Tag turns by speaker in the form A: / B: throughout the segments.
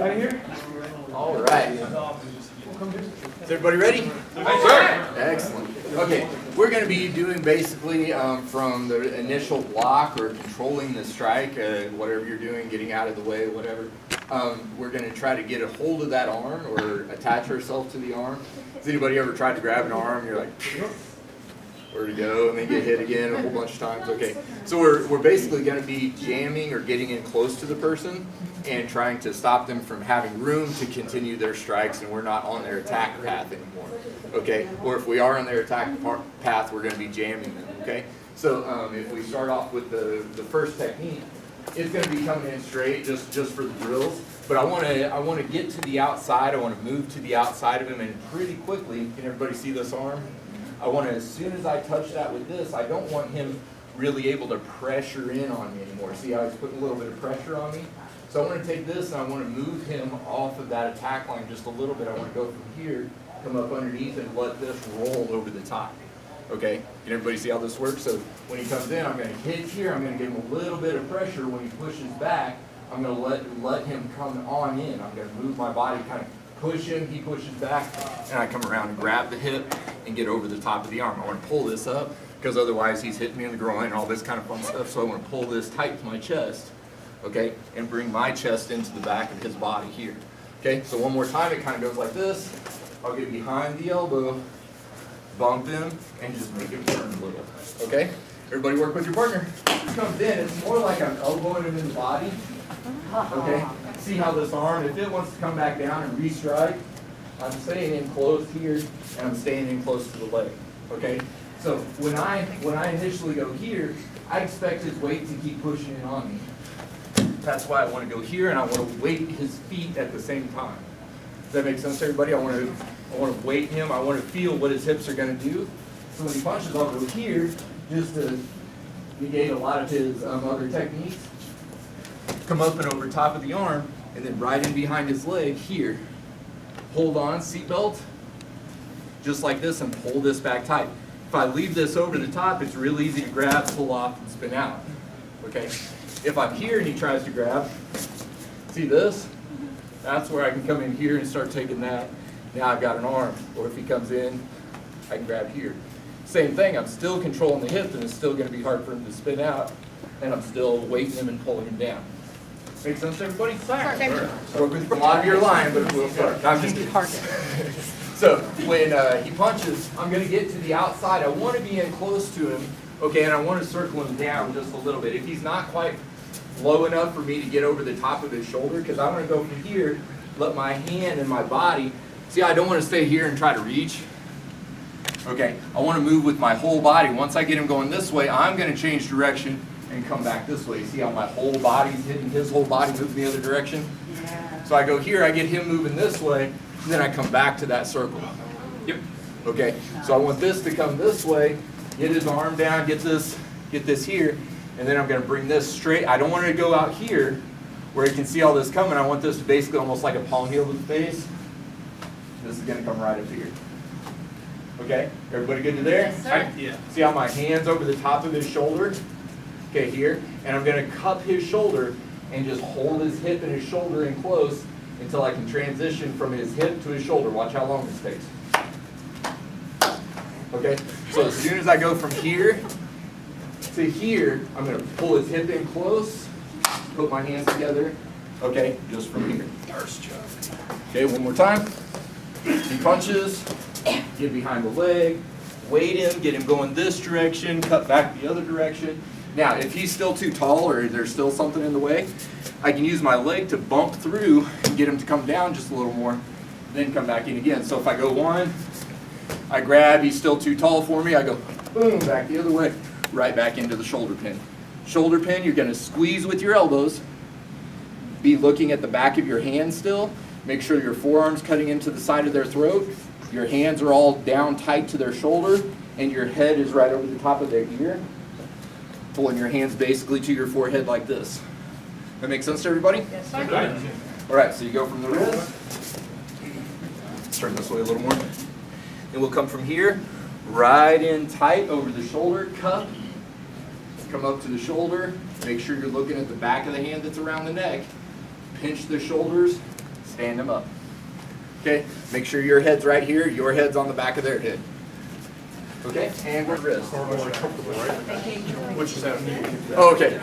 A: Out of here?
B: All right. Is everybody ready?
A: Sir.
B: Excellent. Okay, we're going to be doing basically from the initial block or controlling the strike, whatever you're doing, getting out of the way, whatever. We're going to try to get a hold of that arm or attach ourselves to the arm. Has anybody ever tried to grab an arm and you're like, where to go, and then get hit again a whole bunch of times? Okay, so we're basically going to be jamming or getting in close to the person and trying to stop them from having room to continue their strikes, and we're not on their attack path anymore. Okay, or if we are on their attack path, we're going to be jamming them. Okay, so if we start off with the first technique, it's going to be coming in straight just for the drills. But I want to get to the outside. I want to move to the outside of him, and pretty quickly. Can everybody see this arm? I want to, as soon as I touch that with this, I don't want him really able to pressure in on me anymore. See how he's putting a little bit of pressure on me? So I want to take this and I want to move him off of that attack line just a little bit. I want to go from here, come up underneath, and let this roll over the top. Okay? Can everybody see how this works? So when he comes in, I'm going to hit here. I'm going to give him a little bit of pressure. When he pushes back, I'm going to let him come on in. I'm going to move my body, kind of push him, he pushes back, and I come around and grab the hip and get over the top of the arm. I want to pull this up because otherwise he's hitting me in the groin and all this kind of fun stuff. So I want to pull this tight to my chest, okay, and bring my chest into the back of his body here. Okay, so one more time, it kind of goes like this. I'll get behind the elbow, bump him, and just make him turn a little. Okay, everybody work with your partner. He comes in, it's more like I'm elbowing him in the body. Okay, see how this arm, if it wants to come back down and restrike, I'm staying in close here, and I'm staying in close to the leg. Okay, so when I initially go here, I expect his weight to keep pushing in on me. That's why I want to go here, and I want to weight his feet at the same time. Does that make sense to everybody? I want to weight him. I want to feel what his hips are going to do. So when he punches, I'll go here just to negate a lot of his other techniques. Come up and over top of the arm, and then right in behind his leg here. Hold on, seatbelt, just like this, and pull this back tight. If I leave this over the top, it's real easy to grab, pull off, and spin out. Okay? If I'm here and he tries to grab, see this? That's where I can come in here and start taking that. Now I've got an arm. Or if he comes in, I can grab here. Same thing, I'm still controlling the hip, and it's still going to be hard for him to spin out, and I'm still weighting him and pulling him down. Make sense to everybody? Work with a lot of your line, but we'll start. I'm just kidding. So when he punches, I'm going to get to the outside. I want to be in close to him, okay, and I want to circle him down just a little bit. If he's not quite low enough for me to get over the top of his shoulder, because I want to go from here, let my hand and my body, see, I don't want to stay here and try to reach. Okay, I want to move with my whole body. Once I get him going this way, I'm going to change direction and come back this way. See how my whole body's hitting his whole body, moving the other direction? Yeah. So I go here, I get him moving this way, and then I come back to that circle. Yep. Okay, so I want this to come this way, get his arm down, get this here, and then I'm going to bring this straight. I don't want it to go out here where you can see all this coming. I want this to basically almost like a palm heel to the face. This is going to come right up here. Okay, everybody good to there?
C: Yes, sir.
B: Yeah. See how my hand's over the top of his shoulder? Okay, here, and I'm going to cup his shoulder and just hold his hip and his shoulder in close until I can transition from his hip to his shoulder. Watch how long this takes. Okay, so as soon as I go from here to here, I'm going to pull his hip in close, put my hands together, okay, just from here. Okay, one more time. He punches, get behind the leg, weight him, get him going this direction, cut back the other direction. Now, if he's still too tall or there's still something in the way, I can use my leg to bump through and get him to come down just a little more, then come back in again. So if I go one, I grab, he's still too tall for me, I go boom, back the other way, right back into the shoulder pin. Shoulder pin, you're going to squeeze with your elbows, be looking at the back of your hand still, make sure your forearm's cutting into the side of their throat, your hands are all down tight to their shoulder, and your head is right over the top of their ear. Pulling your hands basically to your forehead like this. That make sense to everybody?
C: Yes, sir.
B: Good. All right, so you go from the wrist. Let's turn this way a little more. And we'll come from here, right in tight over the shoulder, cup. Come up to the shoulder. Make sure you're looking at the back of the hand that's around the neck. Pinch the shoulders, stand them up. Okay, make sure your head's right here, your head's on the back of their head. Okay, and we're wrist.
A: Which is that?
B: Oh, okay.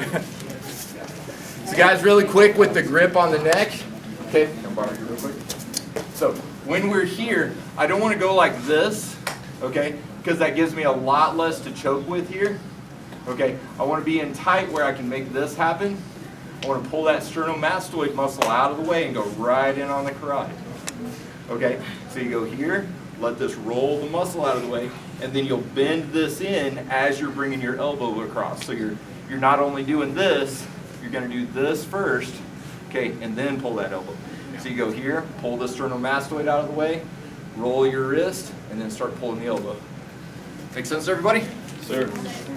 B: So guys, really quick with the grip on the neck. Okay, I'll borrow you real quick. So when we're here, I don't want to go like this, okay, because that gives me a lot less to choke with here. Okay, I want to be in tight where I can make this happen. I want to pull that sternomastoid muscle out of the way and go right in on the carotid. Okay, so you go here, let this roll the muscle out of the way, and then you'll bend this in as you're bringing your elbow across. So you're not only doing this, you're going to do this first, okay, and then pull that elbow. So you go here, pull the sternomastoid out of the way, roll your wrist, and then start pulling the elbow. Make sense, everybody?
A: Sir.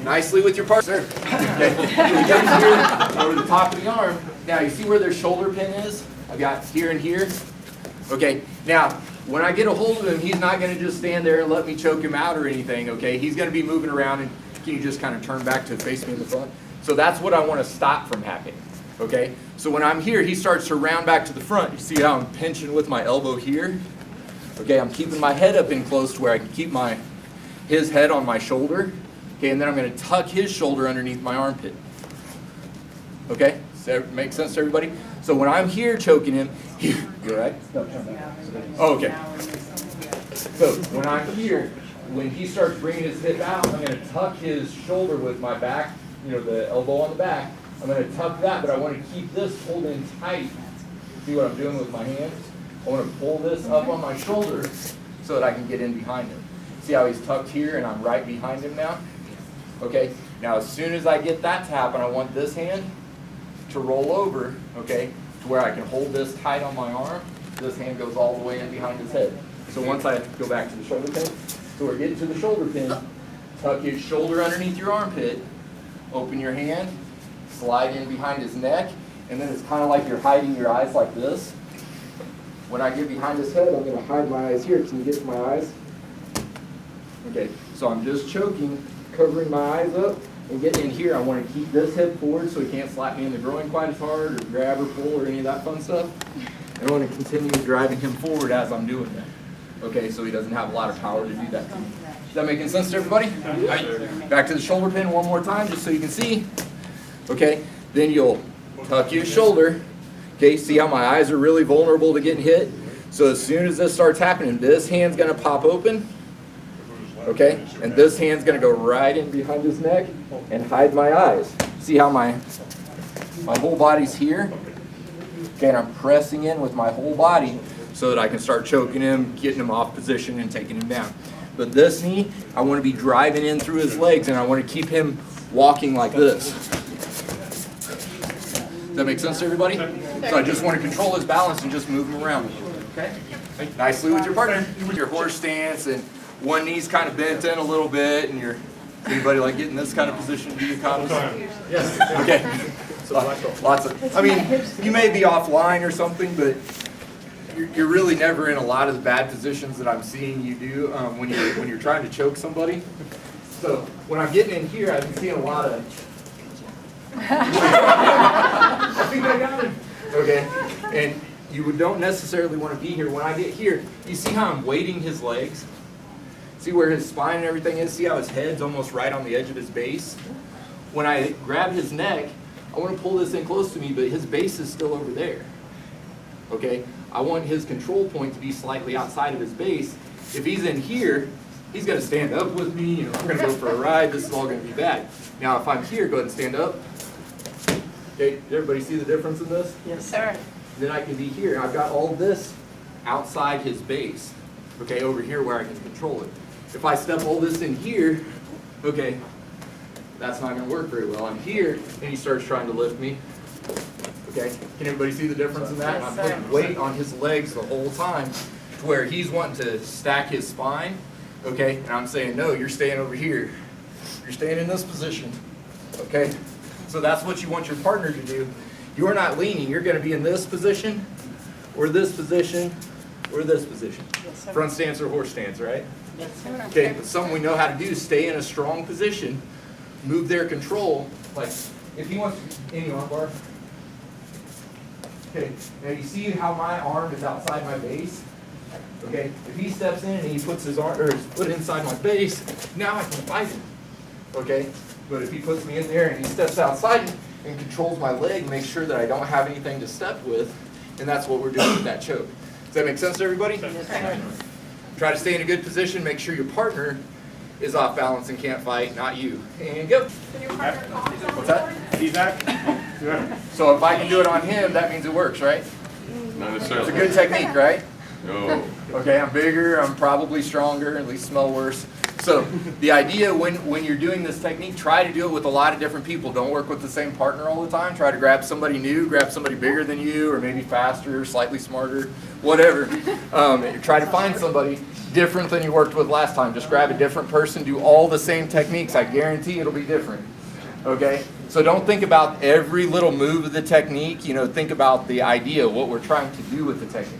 B: Nicely with your partner. Okay. You get here, over the top of the arm. Now you see where their shoulder pin is? I've got here and here. Okay. Now, when I get a hold of him, he's not going to just stand there and let me choke him out or anything. Okay. He's going to be moving around, and can you just kind of turn back to face me in the front? So that's what I want to stop from happening. Okay. So when I'm here, he starts to round back to the front. You see how I'm pinching with my elbow here? Okay. I'm keeping my head up in close to where I can keep his head on my shoulder. Okay, and then I'm going to tuck his shoulder underneath my armpit. Okay, does that make sense to everybody? So when I'm here choking him, you all right? Oh, okay. So when I'm here, when he starts bringing his hip out, I'm going to tuck his shoulder with my back, the elbow on the back. I'm going to tuck that, but I want to keep this pulled in tight. See what I'm doing with my hands? I want to pull this up on my shoulder so that I can get in behind him. See how he's tucked here and I'm right behind him now? Okay, now as soon as I get that to happen, I want this hand to roll over, okay, to where I can hold this tight on my arm. This hand goes all the way in behind his head. So once I go back to the shoulder pin, so we're getting to the shoulder pin, tuck his shoulder underneath your armpit, open your hand, slide in behind his neck, and then it's kind of like you're hiding your eyes like this. When I get behind his head, I'm going to hide my eyes here. Can you get to my eyes? Okay, so I'm just choking, covering my eyes up, and getting in here. I want to keep this hip forward so he can't slap me in the groin quite as hard or grab or pull or any of that fun stuff. And I want to continue driving him forward as I'm doing that. Okay, so he doesn't have a lot of power to do that. Is that making sense to everybody? Right. Back to the shoulder pin one more time just so you can see. Okay, then you'll tuck your shoulder. Okay, see how my eyes are really vulnerable to getting hit? So as soon as this starts happening, this hand's going to pop open. Okay, and this hand's going to go right in behind his neck and hide my eyes. See how my whole body's here? Okay, and I'm pressing in with my whole body so that I can start choking him, getting him off position, and taking him down. But this knee, I want to be driving in through his legs, and I want to keep him walking like this. Does that make sense to everybody? So I just want to control his balance and just move him around. Okay? Nicely with your partner. With your horse stance, and one knee's kind of bent in a little bit, and you're anybody like getting this kind of position? Do you cognizant? Yes. Okay. Lots of. I mean, you may be offline or something, but you're really never in a lot of the bad positions that I'm seeing you do when you're trying to choke somebody. So when I'm getting in here, I've been seeing a lot of. I think I got him. Okay. And you don't necessarily want to be here. When I get here, you see how I'm weighting his legs? See where his spine and everything is? See how his head's almost right on the edge of his base? When I grab his neck, I want to pull this in close to me, but his base is still over there. Okay? I want his control point to be slightly outside of his base. If he's in here, he's going to stand up with me, and we're going to go for a ride. This is all going to be bad. Now, if I'm here, go ahead and stand up. Okay, did everybody see the difference in this?
C: Yes, sir.
B: Then I can be here. I've got all this outside his base, okay, over here where I can control it. If I step all this in here, okay, that's not going to work very well. I'm here, and he starts trying to lift me. Okay, can everybody see the difference in that?
C: Yes,
B: I'm putting weight on his legs the whole time to where he's wanting to stack his spine, okay, and I'm saying, no, you're staying over here. You're staying in this position, okay? So that's what you want your partner to do. You're not leaning. You're going to be in this position, or this position, or this position.
C: Yes, sir.
B: Front stance or horse stance, right?
C: Yes, sir.
B: Okay, but something we know how to do is stay in a strong position, move their control. Like, if he wants any arm bar, Okay, now you see how my arm is outside my base? Okay, if he steps in and he puts his arm, or his foot inside my base, now I can fight him. Okay, but if he puts me in there and he steps outside and controls my leg, make sure that I don't have anything to step with, and that's what we're doing with that choke. Does that make sense to everybody? Try to stay in a good position, make sure your partner is off balance and can't fight, not you. And go. What's that?
A: Feedback?
B: So if I can do it on him, that means it works, right?
C: Not
B: It's
C: necessarily.
B: a good technique, right?
C: No.
B: Okay, I'm bigger, I'm probably stronger, at least smell worse. So the idea when you're doing this technique, try to do it with a lot of different people. Don't work with the same partner all the time. Try to grab somebody new, grab somebody bigger than you, or maybe faster, slightly smarter, whatever. Try to find somebody different than you worked with last time. Just grab a different person, do all the same techniques. I guarantee it'll be different. Okay? So don't think about every little move of the technique. You know, think about the idea, what we're trying to do with the technique.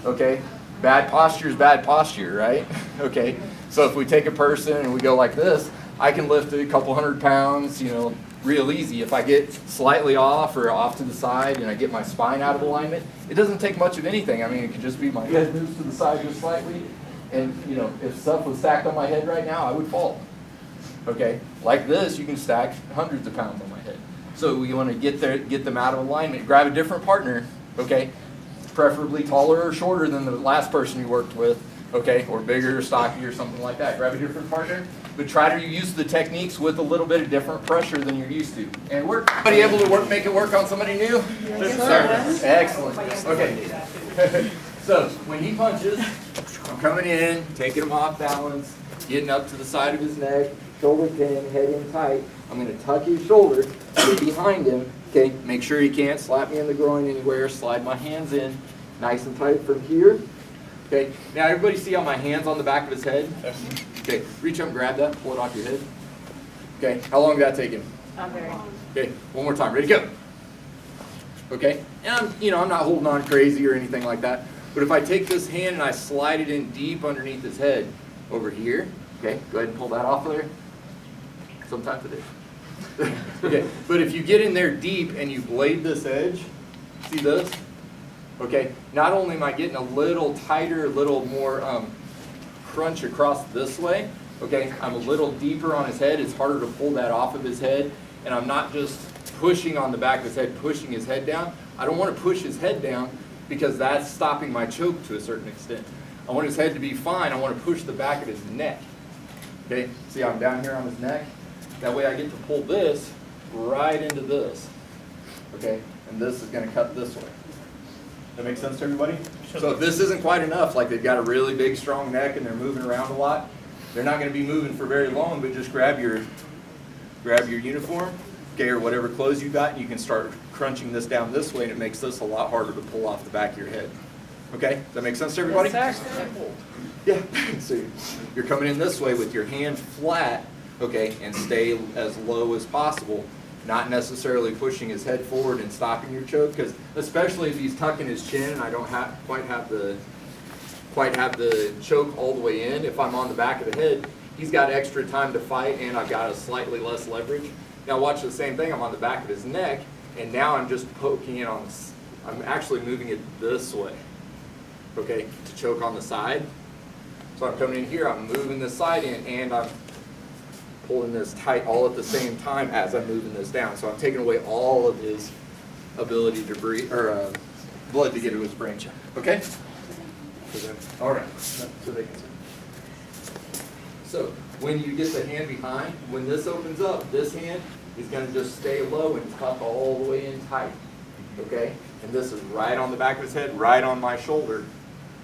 B: Okay? Bad posture is bad posture, right? Okay? So if we take a person and we go like this, I can lift a couple 100 pounds, you know, real easy. If I get slightly off or off to the side and I get my spine out of alignment, it doesn't take much of anything. I mean, it could just be my head moves to the side just slightly. And, you know, if stuff was stacked on my head right now, I would fall. Okay? Like this, you can stack hundreds of pounds on my head. So we want to get them out of alignment. Grab a different partner, okay? Preferably taller or shorter than the last person you worked with, okay? Or bigger or stocky or something like that. Grab a different partner, but try to use the techniques with a little bit of different pressure than you're used to. And work. Somebody able to make it work on somebody new?
A: Yes, sir.
B: Excellent. Okay. So when he punches, I'm coming in, taking him off balance, getting up to the side of his neck, shoulder pin, head in tight. I'm going to tuck his shoulder, get behind him, okay? Make sure he can't slap me in the groin anywhere, slide my hands in, nice and tight from here. Okay, now everybody see how my hand's on the back of his head? Okay, reach up and grab that, pull it off your head. Okay, how long did that take him?
D: Not very long.
B: Okay, one more time, ready, go. Okay, and I'm not holding on crazy or anything like that, but if I take this hand and I slide it in deep underneath his head, over here, okay, go ahead and pull that off of there. Sometimes it is. Okay, but if you get in there deep and you blade this edge, see this? Okay, not only am I getting a little tighter, a little more crunch across this way, okay, I'm a little deeper on his head, it's harder to pull that off of his head, and I'm not just pushing on the back of his head, pushing his head down. I don't want to push his head down because that's stopping my choke to a certain extent. I want his head to be fine, I want to push the back of his neck. Okay, see how I'm down here on his neck? That way I get to pull this right into this. Okay, and this is going to cut this way. That make sense to everybody? So if this isn't quite enough, like they've got a really big strong neck and they're moving around a lot, they're not going to be moving for very long, but just grab your uniform, okay, or whatever clothes you got, and you can start crunching this down this way, and it makes this a lot harder to pull off the back of your head. Okay, does that make sense to everybody?
D: Yes, sir.
B: Yeah, so you're coming in this way with your hand flat, okay, and stay as low as possible, not necessarily pushing his head forward and stopping your choke, because especially if he's tucking his chin and I don't quite have the choke all the way in, if I'm on the back of the head, he's got extra time to fight and I've got a slightly less leverage. Now watch the same thing, I'm on the back of his neck, and now I'm just poking it on, I'm actually moving it this way, okay, to choke on the side. So I'm coming in here, I'm moving this side in, and I'm pulling this tight all at the same time as I'm moving this down. So I'm taking away all of his ability to breathe, or blood to get to his brain. Okay? All right. So they can see. So when you get the hand behind, when this opens up, this hand is going to just stay low and tuck all the way in tight. Okay? And this is right on the back of his head, right on my shoulder.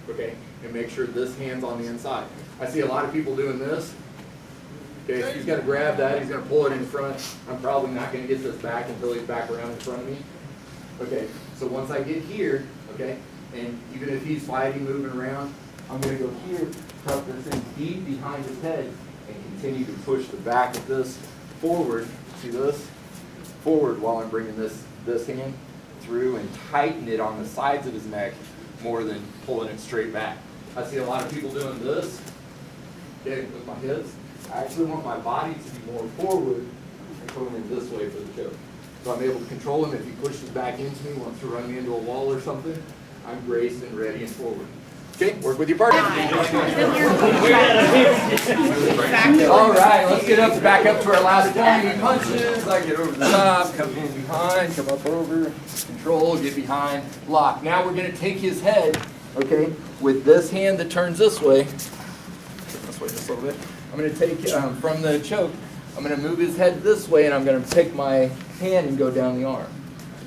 B: Okay? And make sure this hand's on the inside. I see a lot of people doing this. Okay, so he's going to grab that, he's going to pull it in front. I'm probably not going to get this back until he's back around in front of me. Okay, so once I get here, okay, and even if he's fighting, moving around, I'm going to go here, tuck this in deep behind his head, and continue to push the back of this forward. See this? Forward while I'm bringing this hand through and tighten it on the sides of his neck more than pulling it straight back. I see a lot of people doing this, okay, with my hips. I actually want my body to be more forward and going in this way for the choke. So I'm able to control him. If he pushes back into me, wants to run me into a wall or something, I'm braced and ready and forward. Okay, work with your partner. All right, let's get up, back up to our last 20 punches. I get over the top, come in behind, come up over, control, get behind, lock. Now we're going to take his head, okay, with this hand that turns this way. This way just a little bit. I'm going to take from the choke. I'm going to move his head this way, and I'm going to take my hand and go down the arm.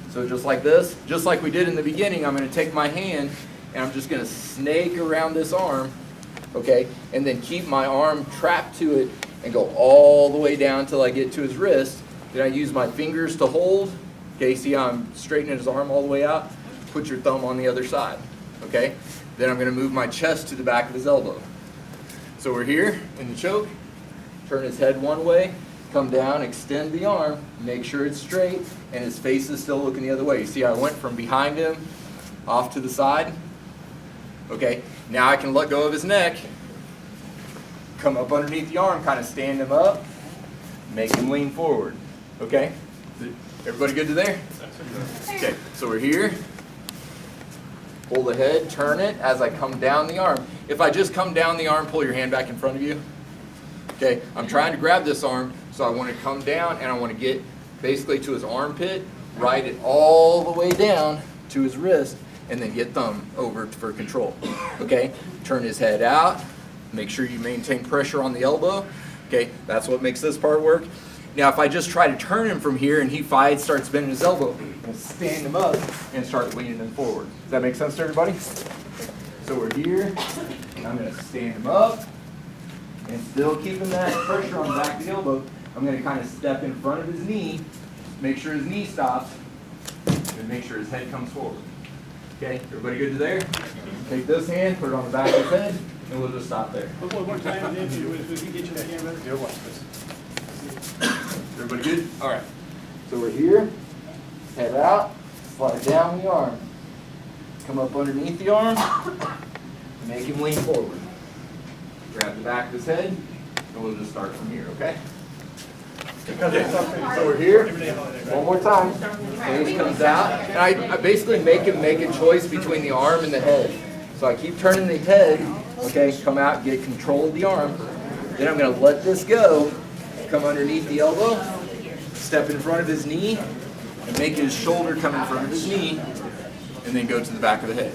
B: So just like this, just like we did in the beginning, I'm going to take my hand, and I'm just going to snake around this arm, okay, and then keep my arm trapped to it and go all the way down till I get to his wrist. Then I use my fingers to hold, okay, see how I'm straightening his arm all the way out? Put your thumb on the other side, okay? Then I'm going to move my chest to the back of his elbow. So we're here in the choke, turn his head one way, come down, extend the arm, make sure it's straight, and his face is still looking the other way. You see I went from behind him off to the side? Okay, now I can let go of his neck, come up underneath the arm, kind of stand him up, make him lean forward. Okay? Everybody good to there? Okay, so we're here. Pull the head, turn it as I come down the arm. If I just come down the arm, pull your hand back in front of you. Okay, I'm trying to grab this arm, so I want to come down and I want to get basically to his armpit, ride it all the way down to his wrist, and then get thumb over for control. Okay, turn his head out, make sure you maintain pressure on the elbow. Okay, that's what makes this part work. Now if I just try to turn him from here and he fights, starts bending his elbow, I'm going to stand him up and start leaning him forward. Does that make sense to everybody? So we're here, I'm going to stand him up, and still keeping that pressure on the back of the elbow, I'm going to kind of step in front of his knee, make sure his knee stops, and make sure his head comes forward. Okay, everybody good to there? Take this hand, put it on the back of his head, and we'll just stop there.
C: One more time, if you get you the camera.
B: Everybody good? All right. So we're here, head out, slide down the arm, come up underneath the arm, make him lean forward. Grab the back of his head, and we'll just start from here, okay? Okay, so we're here. One more time. Face comes out, and I basically make him make a choice between the arm and the head. So I keep turning the head, okay, come out, get control of the arm. Then I'm going to let this go, come underneath the elbow, step in front of his knee, and make his shoulder come in front of his knee, and then go to the back of the head.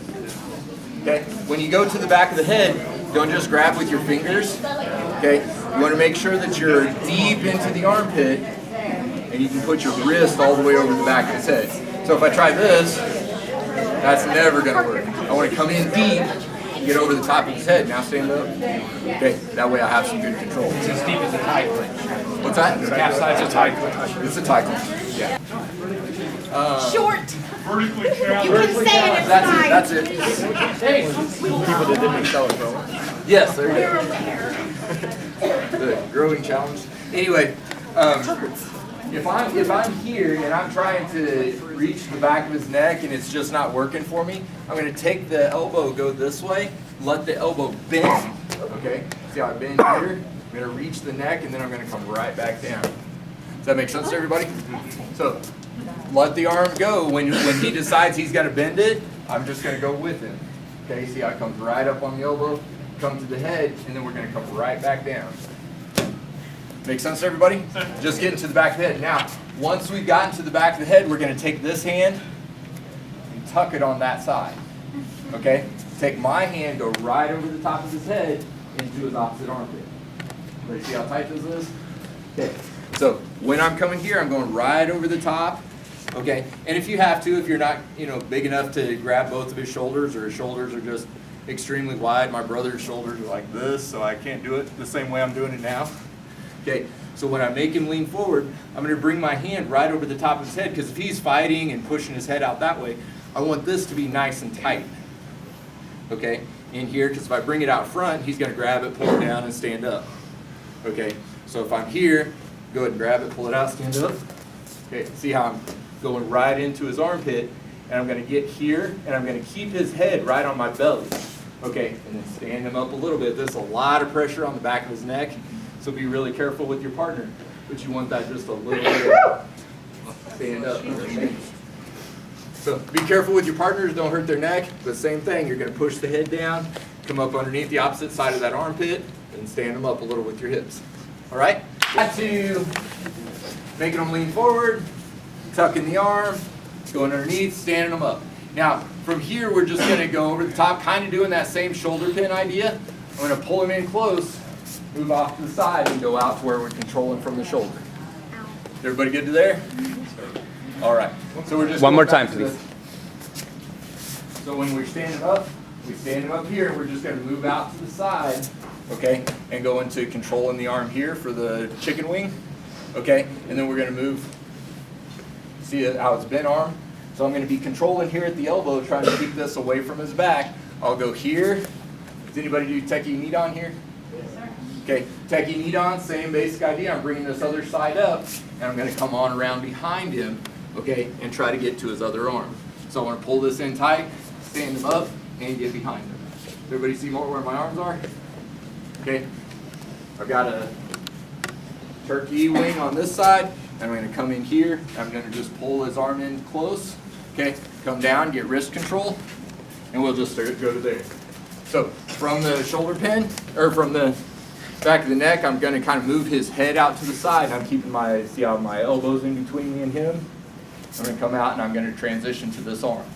B: Okay? When you go to the back of the head, don't just grab with your fingers. Okay? You want to make sure that you're deep into the armpit, and you can put your wrist all the way over the back of his head. So if I try this, that's never going to work. I want to come in deep and get over the top of his head. Now stand up. Okay? That way I have some good control.
A: It's as deep as a tie clinch.
B: What's that?
A: Half size a tie clinch.
B: It's a tie clinch. Yeah.
D: Short.
C: Vertically
D: You
C: challenged.
D: can say it if
B: That's it.
A: People that didn't excel at throwing.
B: Yes, there you
D: You're
B: go.
D: aware.
B: The growing challenge. Anyway, if I'm here and I'm trying to reach the back of his neck and it's just not working for me, I'm going to take the elbow, go this way, let the elbow bend. Okay? See how I bend here? I'm going to reach the neck and then I'm going to come right back down. Does that make sense to everybody? So let the arm go. When he decides he's got to bend it, I'm just going to go with him. Okay? See how it comes right up on the elbow, come to the head, and then we're going to come right back down. Make sense to everybody? Just getting to the back of the head. Now, once we've gotten to the back of the head, we're going to take this hand and tuck it on that side. Okay? Take my hand, go right over the top of his head into his opposite armpit. Ready to see how tight this is? Okay. So when I'm coming here, I'm going right over the top. Okay? And if you have to, if you're not, big enough to grab both of his shoulders, or his shoulders are just extremely wide. My brother's shoulders are like this, so I can't do it the same way I'm doing it now. Okay, so when I make him lean forward, I'm going to bring my hand right over the top of his head, because if he's fighting and pushing his head out that way, I want this to be nice and tight. Okay, in here, because if I bring it out front, he's going to grab it, pull it down, and stand up. Okay, so if I'm here, go ahead and grab it, pull it out, stand up. Okay, see how I'm going right into his armpit, and I'm going to get here, and I'm going to keep his head right on my belly. Okay, and then stand him up a little bit. There's a lot of pressure on the back of his neck, so be really careful with your partner. But you want that just a little bit. stand up. So be careful with your partners, don't hurt their neck, but same thing, you're gonna push the head down, come up underneath the opposite side of that armpit, and stand them up a little with your hips. All right? Back to making them lean forward, tucking the arm, going underneath, standing them up. Now, from here, we're just gonna go over the top, kind of doing that same shoulder pin idea. I'm gonna pull them in close, move off to the side, and go out to where we're controlling from the shoulder. Everybody good to there? All right. So we're just
A: One more
B: going back
A: time,
B: to
A: please.
B: So when we're standing up, we stand them up here. We're just going to move out to the side, okay, and go into controlling the arm here for the chicken wing, okay, and then we're going to move. See how it's bent arm? So I'm going to be controlling here at the elbow, trying to keep this away from his back. I'll go here. Does anybody do techie knee on here? Okay, techie knee on, same basic idea. I'm bringing this other side up, and I'm going to come on around behind him, okay, and try to get to his other arm. So I want to pull this in tight, stand him up, and get behind him. Everybody see more where my arms are? Okay, I've got a turkey wing on this side, and I'm going to come in here. I'm going to just pull his arm in close, okay, come down, get wrist control, and we'll just go to there. So from the shoulder pin, or from the back of the neck, I'm going to kind of move his head out to the side. I'm keeping my, see how my elbows in between me and him? I'm going to come out and I'm going to transition to this arm.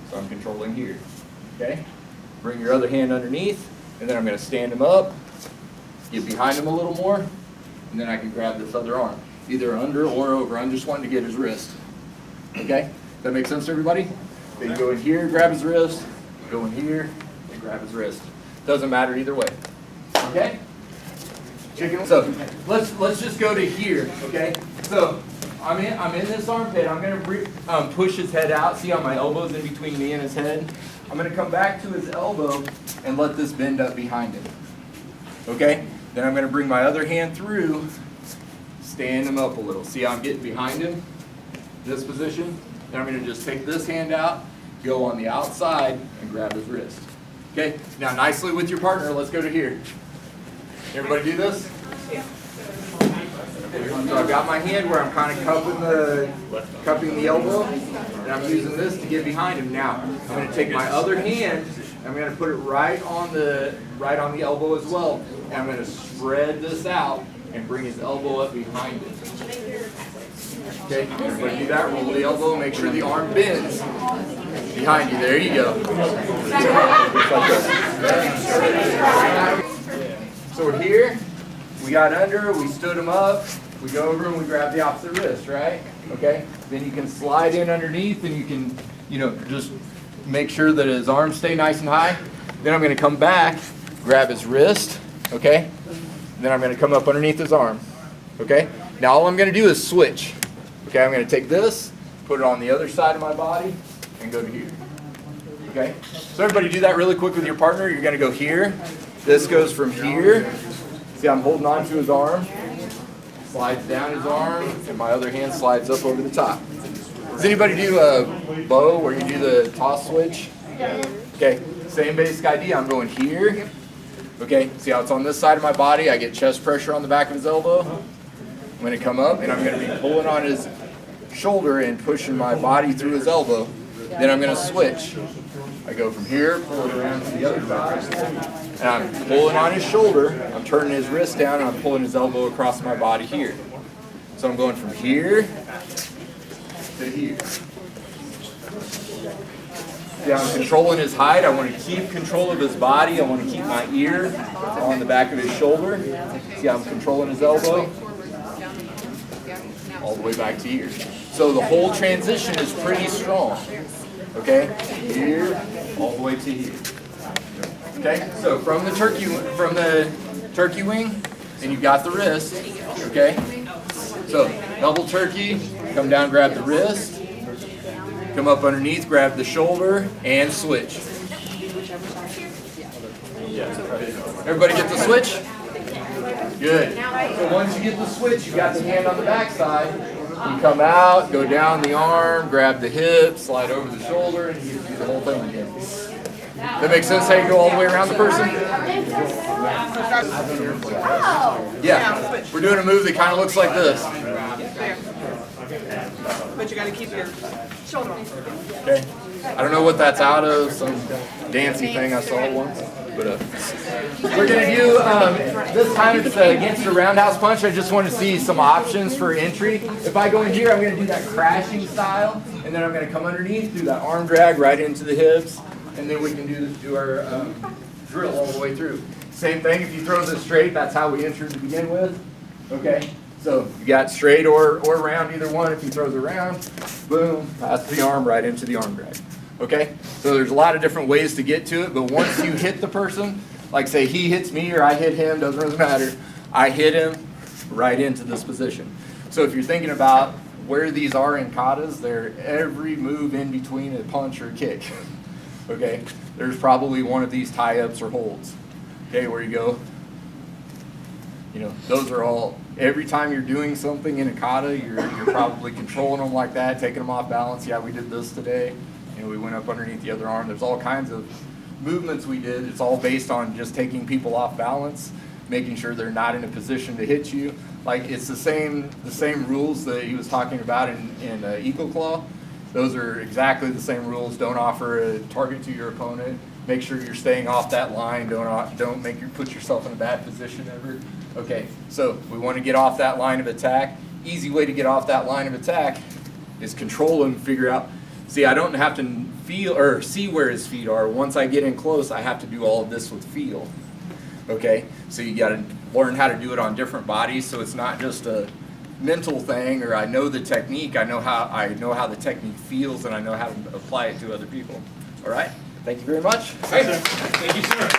B: So I'm controlling here, okay? Bring your other hand underneath, and then I'm going to stand him up, get behind him a little more, and then I can grab this other arm, either under or over. I'm just wanting to get his wrist, okay? Does that make sense to everybody? Then you go in here, grab his wrist, go in here, and grab his wrist. Doesn't matter either way, okay? Chicken. So let's just go to here, okay? So I'm in this armpit. I'm gonna push his head out. See how my elbow's in between me and his head? I'm gonna come back to his elbow and let this bend up behind him. Okay? Then I'm gonna bring my other hand through, stand him up a little. See how I'm getting behind him? This position. Then I'm gonna just take this hand out, go on the outside, and grab his wrist. Okay? Now nicely with your partner, let's go to here. Everybody do this? So I've got my hand where I'm kind of cupping the elbow, and I'm using this to get behind him. Now I'm going to take my other hand, and I'm going to put it right on the elbow as well, and I'm going to spread this out and bring his elbow up behind him. Okay, everybody do that. Roll the elbow, make sure the arm bends behind you. There you go. So we're here, we got under, we stood him up, we go over and we grab the opposite wrist, right? Okay? Then you can slide in underneath and you can, just make sure that his arms stay nice and high. Then I'm going to come back, grab his wrist, okay? Then I'm going to come up underneath his arm, okay? Now all I'm going to do is switch. Okay, I'm going to take this, put it on the other side of my body, and go to here. Okay? So everybody do that really quick with your partner. You're going to go here. This goes from here. See, I'm holding on to his arm. Slides down his arm, and my other hand slides up over the top. Does anybody do a bow where you do the toss switch? Okay, same basic idea. I'm going here. Okay, see how it's on this side of my body? I get chest pressure on the back of his elbow. I'm going to come up, and I'm going to be pulling on his shoulder and pushing my body through his elbow. Then I'm going to switch. I go from here, pull it around to the other side, and I'm pulling on his shoulder, I'm turning his wrist down, and I'm pulling his elbow across my body here. So I'm going from here to here. See, I'm controlling his height. I want to keep control of his body. I want to keep my ear on the back of his shoulder. See, I'm controlling his elbow all the way back to here. So the whole transition is pretty strong. Okay, here, all the way to here. Okay, so from the turkey wing, and you've got the wrist. Okay, so double turkey, come down, grab the wrist, come up underneath, grab the shoulder, and switch. Everybody get the switch? Good. So once you get the switch, you got the hand on the back side. You come out, go down the arm, grab the hip, slide over the shoulder, and you do the whole thing again. That makes sense how you go all the way around the person? Yeah. We're doing a move that kind of looks like this.
D: But you gotta keep your shoulder on.
B: Okay. I don't know what that's out of, some dancey thing I saw once. But we're gonna do, this time it's against a roundhouse punch. I just want to see some options for entry. If I go in here, I'm gonna do that crashing style, and then I'm gonna come underneath, do that arm drag right into the hips, and then we can do our drill all the way through. Same thing, if you throw this straight, that's how we entered to begin with. Okay, so you got straight or round, either one. If he throws a round, boom, pass the arm right into the arm drag. Okay, so there's a lot of different ways to get to it, but once you hit the person, like say he hits me or I hit him, doesn't really matter. I hit him right into this position. So if you're thinking about where these are in katas, they're every move in between a punch or a kick. Okay, there's probably one of these tie-ups or holds. Okay, where you go, you know, those are all, every time you're doing something in a kata, you're probably controlling them like that, taking them off balance. Yeah, we did this today. You know, we went up underneath the other arm. There's all kinds of movements we did. It's all based on just taking people off balance, making sure they're not in a position to hit you. Like it's the same rules that he was talking about in Eagle Claw. Those are exactly the same rules. Don't offer a target to your opponent. Make sure you're staying off that line. Don't put yourself in a bad position ever. Okay, so we want to get off that line of attack. Easy way to get off that line of attack is control him, figure out. See, I don't have to feel or see where his feet are. Once I get in close, I have to do all of this with feel. Okay, so you got to learn how to do it on different bodies, so it's not just a mental thing, or I know the technique. I know how the technique feels, and I know how to apply it to other people. All right. Thank you very much.
C: Thank you, sir.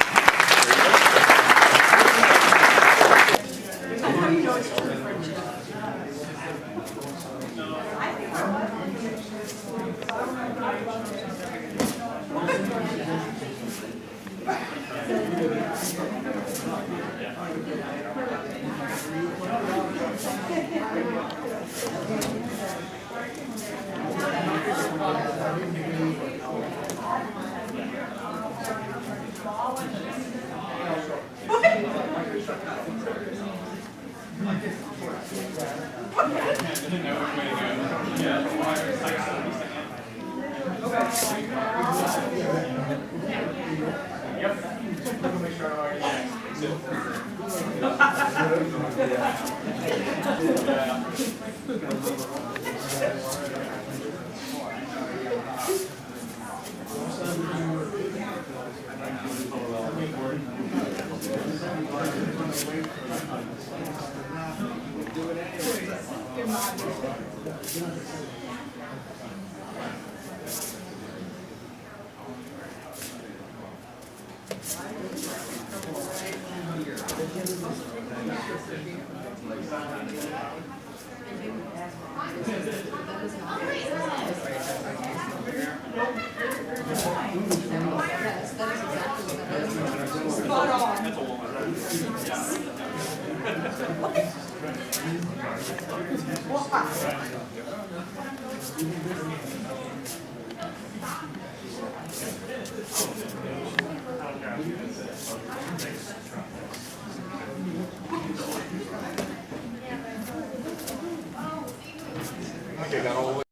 B: Okay, got all the way.